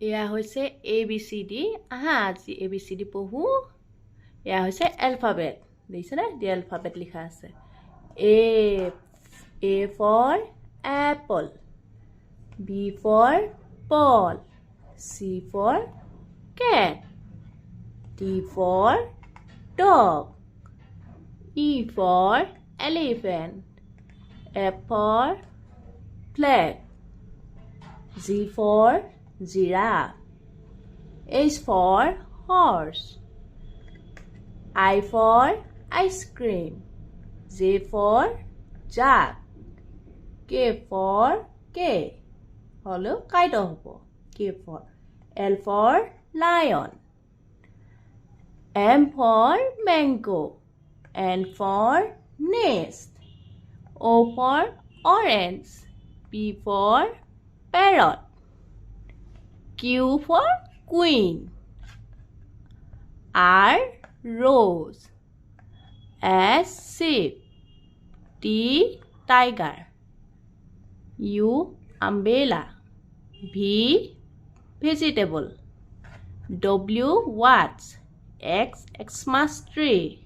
এয়া হৈছে ABCD আহা আজি ABCD পঢ়ো এয়া হৈছে alphabet দেখিছে না দি alphabet লিখা আছে A for apple B for ball C for cat D for dog E for elephant F for flag G for giraffe H for horse I for ice cream J for jug K for cake হলো kite হ'ব K for L for lion M for mango N for nest O for orange P for parrot Q for queen R rose S sheep T tiger U umbrella V vegetable W watch X Xmas tree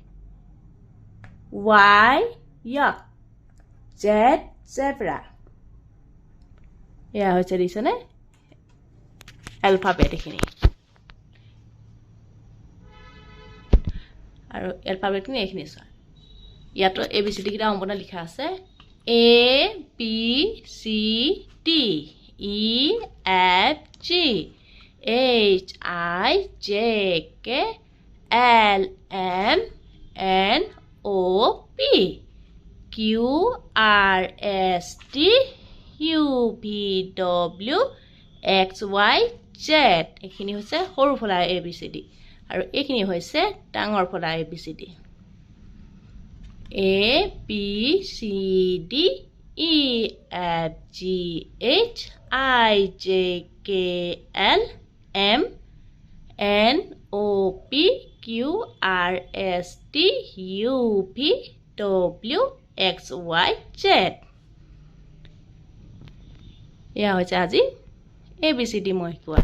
Y yak Z zebra এয়া হৈছে দিছনে alphabet এখিনি আৰু alphabet খিনি এখিনি আছে ইয়াতো ABCD কিটা সম্পূৰ্ণ লিখা আছে A B C D E F G H I J K L M N O P Q R S T U V W X Y Z এখিনি হৈছে সৰু ফলা ABCD আৰু এখিনি হৈছে ডাঙৰ ফলা ABCD A B C D E F G H I J K L M N O P Q R S T U V W X Y Z এয়া হৈছে আজি ABCD মই কোৱা